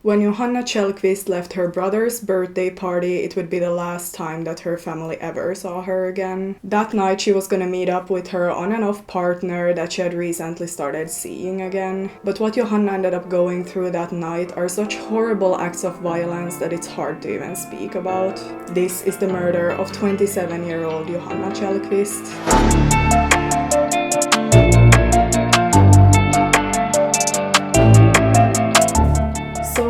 When Johanna Kjellkvist left her brother's birthday party, it would be the last time that her family ever saw her again. That night she was gonna meet up with her on and off partner that she had recently started seeing again. But what Johanna ended up going through that night are such horrible acts of violence that it's hard to even speak about. This is the murder of 27-year-old Johanna Kjellkvist.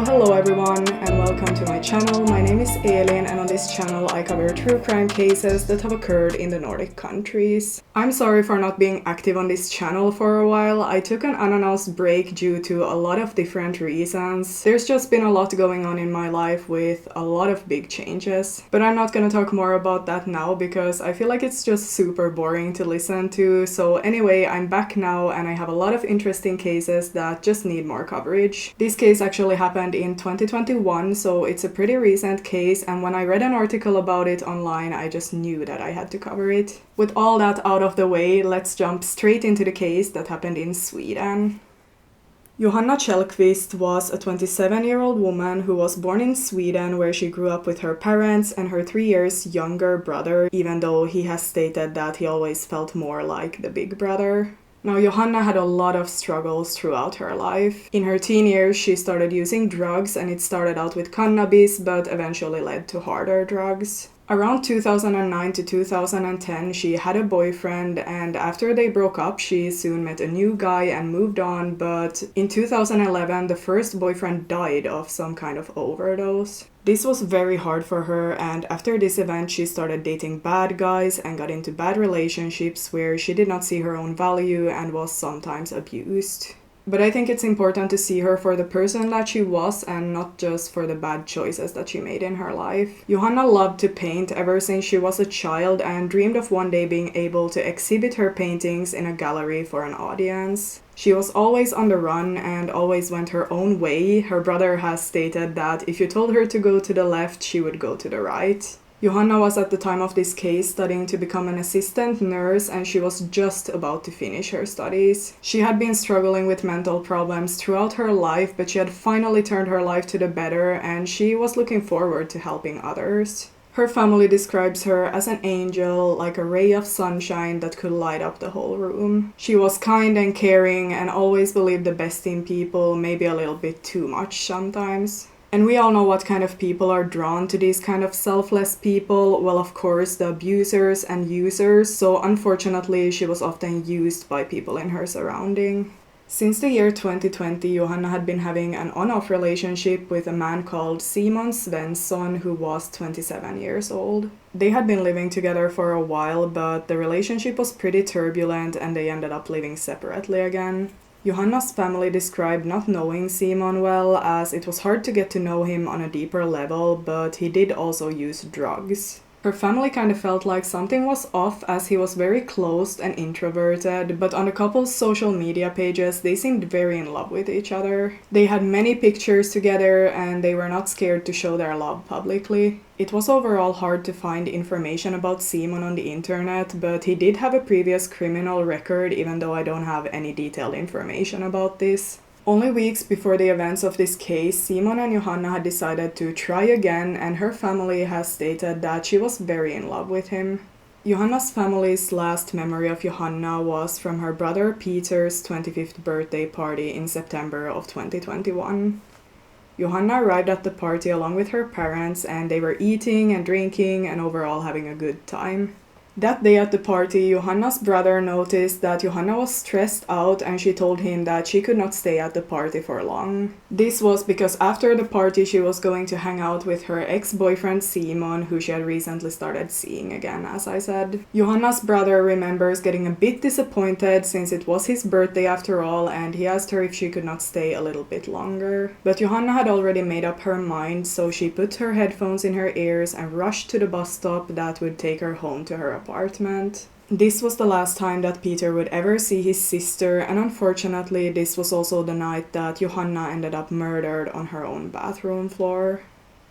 Hello everyone and welcome to my channel. My name is Elin and on this channel I cover true crime cases that have occurred in the Nordic countries. I'm sorry for not being active on this channel for a while. I took an unannounced break due to a lot of different reasons. There's just been a lot going on in my life with a lot of big changes. But I'm not gonna talk more about that now because I feel like it's just super boring to listen to. So anyway, I'm back now and I have a lot of interesting cases that just need more coverage. This case actually happened in 2021, so it's a pretty recent case, and when I read an article about it online, I just knew that I had to cover it. With all that out of the way, let's jump straight into the case that happened in Sweden. Johanna Kjellkvist was a 27-year-old woman who was born in Sweden, where she grew up with her parents and her 3 years younger brother, even though he has stated that he always felt more like the big brother. Now, Johanna had a lot of struggles throughout her life. In her teen years, she started using drugs, and it started out with cannabis, but eventually led to harder drugs. Around 2009 to 2010, she had a boyfriend, and after they broke up, she soon met a new guy and moved on, but in 2011, the first boyfriend died of some kind of overdose. This was very hard for her, and after this event she started dating bad guys and got into bad relationships where she did not see her own value and was sometimes abused. But I think it's important to see her for the person that she was and not just for the bad choices that she made in her life. Johanna loved to paint ever since she was a child and dreamed of one day being able to exhibit her paintings in a gallery for an audience. She was always on the run and always went her own way. Her brother has stated that if you told her to go to the left, she would go to the right. Johanna was at the time of this case studying to become an assistant nurse, and she was just about to finish her studies. She had been struggling with mental problems throughout her life, but she had finally turned her life to the better and she was looking forward to helping others. Her family describes her as an angel, like a ray of sunshine that could light up the whole room. She was kind and caring and always believed the best in people, maybe a little bit too much sometimes. And we all know what kind of people are drawn to these kind of selfless people. Well, of course, the abusers and users, so unfortunately she was often used by people in her surrounding. Since the year 2020, Johanna had been having an on-off relationship with a man called Simon Svensson, who was 27 years old. They had been living together for a while, but the relationship was pretty turbulent and they ended up living separately again. Johanna's family described not knowing Simon well, as it was hard to get to know him on a deeper level, but he did also use drugs. Her family kind of felt like something was off as he was very closed and introverted, but on the couple's social media pages they seemed very in love with each other. They had many pictures together and they were not scared to show their love publicly. It was overall hard to find information about Simon on the internet, but he did have a previous criminal record, even though I don't have any detailed information about this. Only weeks before the events of this case, Simon and Johanna had decided to try again, and her family has stated that she was very in love with him. Johanna's family's last memory of Johanna was from her brother Peter's 25th birthday party in September of 2021. Johanna arrived at the party along with her parents, and they were eating and drinking and overall having a good time. That day at the party, Johanna's brother noticed that Johanna was stressed out and she told him that she could not stay at the party for long. This was because after the party she was going to hang out with her ex-boyfriend Simon, who she had recently started seeing again, as I said. Johanna's brother remembers getting a bit disappointed since it was his birthday after all, and he asked her if she could not stay a little bit longer. But Johanna had already made up her mind, so she put her headphones in her ears and rushed to the bus stop that would take her home to her apartment. This was the last time that Peter would ever see his sister, and unfortunately this was also the night that Johanna ended up murdered on her own bathroom floor.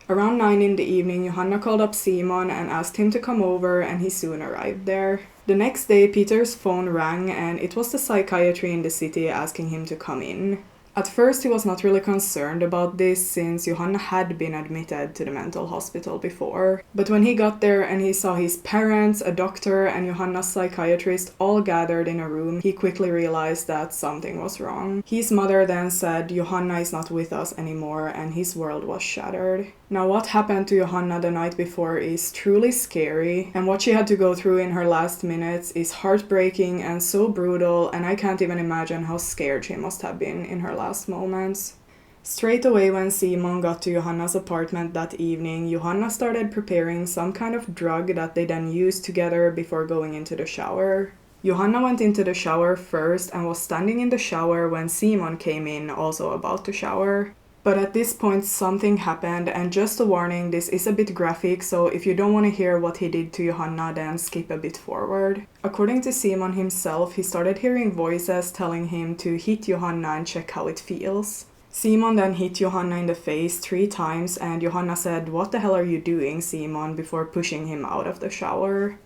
Around 9 in the evening, Johanna called up Simon and asked him to come over, and he soon arrived there. The next day, Peter's phone rang and it was the psychiatry in the city asking him to come in. At first he was not really concerned about this since Johanna had been admitted to the mental hospital before. But when he got there and he saw his parents, a doctor and Johanna's psychiatrist all gathered in a room, he quickly realized that something was wrong. His mother then said Johanna is not with us anymore and his world was shattered. Now what happened to Johanna the night before is truly scary, and what she had to go through in her last minutes is heartbreaking and so brutal, and I can't even imagine how scared she must have been in her last moments. Straight away when Simon got to Johanna's apartment that evening, Johanna started preparing some kind of drug that they then used together before going into the shower. Johanna went into the shower first and was standing in the shower when Simon came in, also about to shower. But at this point something happened, and just a warning, this is a bit graphic, so if you don't want to hear what he did to Johanna, then skip a bit forward. According to Simon himself, he started hearing voices telling him to hit Johanna and check how it feels. Simon then hit Johanna in the face 3 times, and Johanna said, "What the hell are you doing, Simon?" before pushing him out of the shower.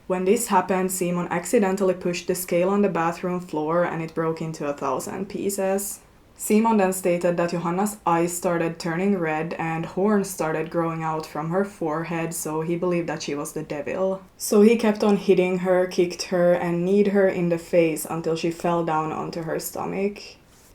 When this happened, Simon accidentally pushed the scale on the bathroom floor and it broke into 1,000 pieces. Simon then stated that Johanna's eyes started turning red and horns started growing out from her forehead, so he believed that she was the devil. So he kept on hitting her, kicked her, and kneed her in the face until she fell down onto her stomach.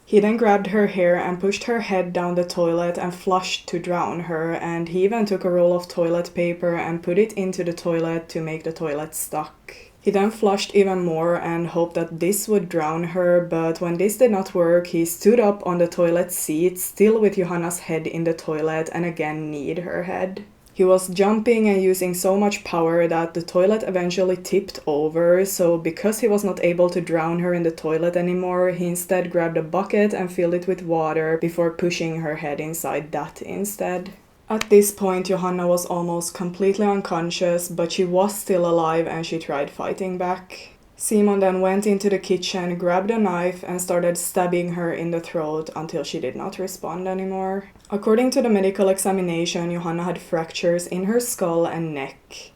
He then grabbed her hair and pushed her head down the toilet and flushed to drown her, and he even took a roll of toilet paper and put it into the toilet to make the toilet stuck. He then flushed even more and hoped that this would drown her, but when this did not work, he stood up on the toilet seat, still with Johanna's head in the toilet, and again kneed her head. He was jumping and using so much power that the toilet eventually tipped over, so because he was not able to drown her in the toilet anymore, he instead grabbed a bucket and filled it with water before pushing her head inside that instead. At this point, Johanna was almost completely unconscious, but she was still alive and she tried fighting back. Simon then went into the kitchen, grabbed a knife and started stabbing her in the throat until she did not respond anymore. According to the medical examination, Johanna had fractures in her skull and neck.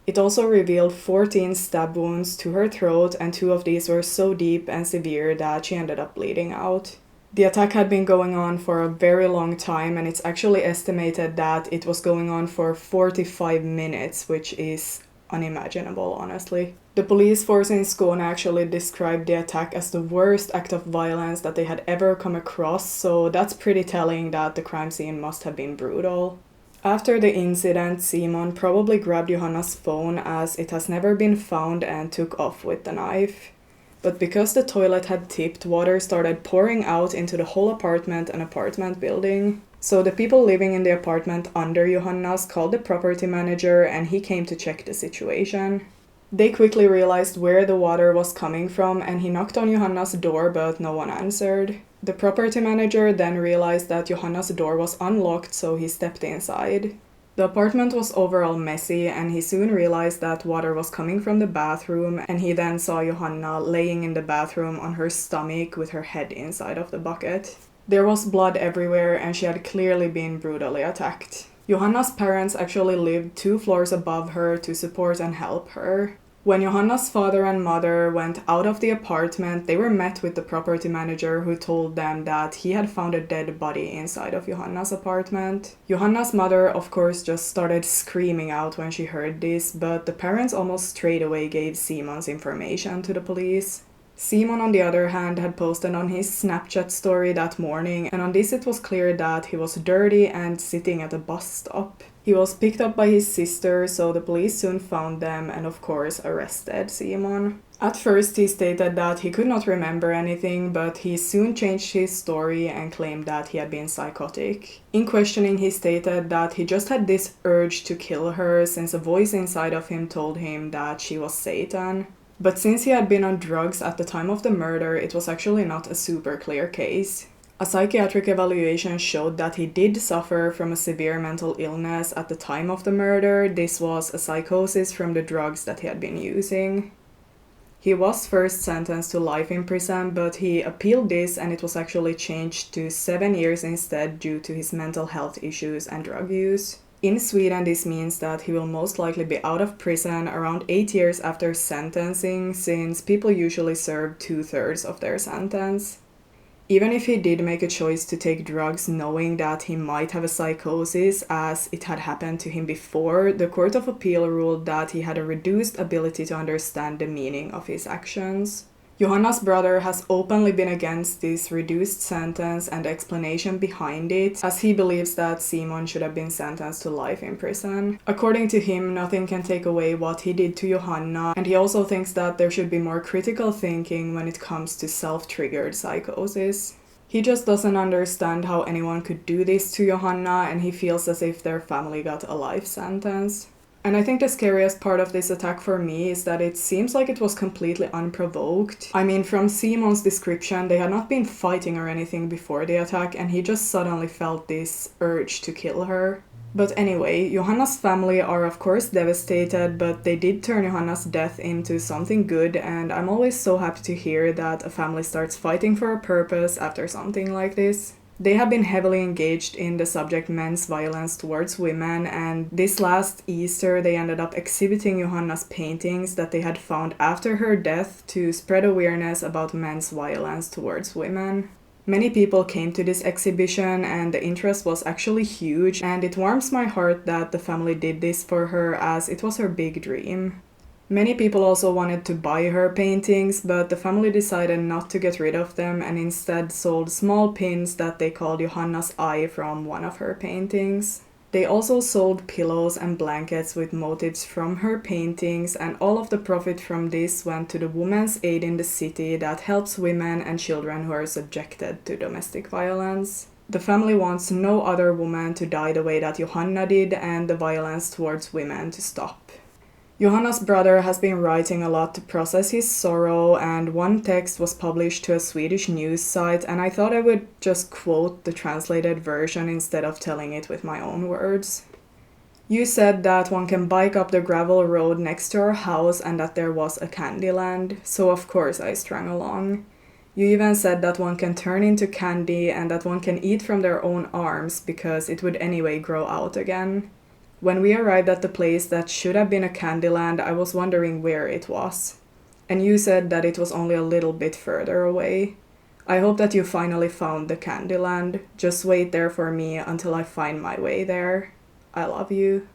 It also revealed 14 stab wounds to her throat, and 2 of these were so deep and severe that she ended up bleeding out. The attack had been going on for a very long time, and it's actually estimated that it was going on for 45 minutes, which is unimaginable, honestly. The police force in Skåne actually described the attack as the worst act of violence that they had ever come across, so that's pretty telling that the crime scene must have been brutal. After the incident, Simon probably grabbed Johanna's phone as it has never been found and took off with the knife. But because the toilet had tipped, water started pouring out into the whole apartment and apartment building. So the people living in the apartment under Johanna's called the property manager and he came to check the situation. They quickly realized where the water was coming from and he knocked on Johanna's door but no one answered. The property manager then realized that Johanna's door was unlocked, so he stepped inside. The apartment was overall messy and he soon realized that water was coming from the bathroom, and he then saw Johanna laying in the bathroom on her stomach with her head inside of the bucket. There was blood everywhere and she had clearly been brutally attacked. Johanna's parents actually lived 2 floors above her to support and help her. When Johanna's father and mother went out of the apartment, they were met with the property manager who told them that he had found a dead body inside of Johanna's apartment. Johanna's mother, of course, just started screaming out when she heard this, but the parents almost straight away gave Simon's information to the police. Simon, on the other hand, had posted on his Snapchat story that morning, and on this it was clear that he was dirty and sitting at a bus stop. He was picked up by his sister, so the police soon found them and of course arrested Simon. At first he stated that he could not remember anything, but he soon changed his story and claimed that he had been psychotic. In questioning, he stated that he just had this urge to kill her since a voice inside of him told him that she was Satan. But since he had been on drugs at the time of the murder, it was actually not a super clear case. A psychiatric evaluation showed that he did suffer from a severe mental illness at the time of the murder. This was a psychosis from the drugs that he had been using. He was first sentenced to life in prison, but he appealed this and it was actually changed to 7 years instead due to his mental health issues and drug use. In Sweden, this means that he will most likely be out of prison around 8 years after sentencing, since people usually serve 2/3 of their sentence. Even if he did make a choice to take drugs knowing that he might have a psychosis, as it had happened to him before, the Court of Appeal ruled that he had a reduced ability to understand the meaning of his actions. Johanna's brother has openly been against this reduced sentence and the explanation behind it, as he believes that Simon should have been sentenced to life in prison. According to him, nothing can take away what he did to Johanna, and he also thinks that there should be more critical thinking when it comes to self-triggered psychosis. He just doesn't understand how anyone could do this to Johanna, and he feels as if their family got a life sentence. And I think the scariest part of this attack for me is that it seems like it was completely unprovoked. I mean, from Simon's description, they had not been fighting or anything before the attack, and he just suddenly felt this urge to kill her. But anyway, Johanna's family are of course devastated, but they did turn Johanna's death into something good, and I'm always so happy to hear that a family starts fighting for a purpose after something like this. They have been heavily engaged in the subject men's violence towards women, and this last Easter they ended up exhibiting Johanna's paintings that they had found after her death to spread awareness about men's violence towards women. Many people came to this exhibition and the interest was actually huge, and it warms my heart that the family did this for her as it was her big dream. Many people also wanted to buy her paintings, but the family decided not to get rid of them and instead sold small pins that they called Johanna's eye from one of her paintings. They also sold pillows and blankets with motifs from her paintings, and all of the profit from this went to the Women's Aid in the city that helps women and children who are subjected to domestic violence. The family wants no other woman to die the way that Johanna did, and the violence towards women to stop. Johanna's brother has been writing a lot to process his sorrow, and one text was published to a Swedish news site, and I thought I would just quote the translated version instead of telling it with my own words. You said that one can bike up the gravel road next to our house and that there was a Candyland, so of course I sprang along. You even said that one can turn into candy and that one can eat from their own arms because it would anyway grow out again. When we arrived at the place that should have been a Candyland, I was wondering where it was. And you said that it was only a little bit further away. I hope that you finally found the Candyland. Just wait there for me until I find my way there. I love you.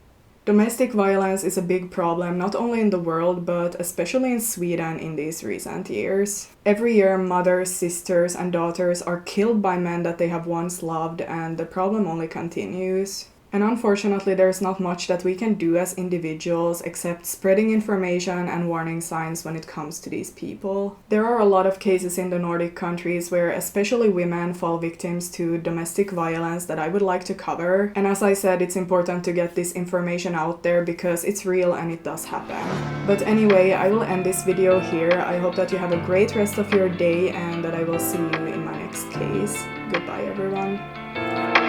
Domestic violence is a big problem not only in the world but especially in Sweden in these recent years. Every year mothers, sisters and daughters are killed by men that they have once loved, and the problem only continues. And unfortunately, there's not much that we can do as individuals except spreading information and warning signs when it comes to these people. There are a lot of cases in the Nordic countries where especially women fall victims to domestic violence that I would like to cover. And as I said, it's important to get this information out there because it's real and it does happen. But anyway, I will end this video here. I hope that you have a great rest of your day and that I will see you in my next case. Goodbye, everyone.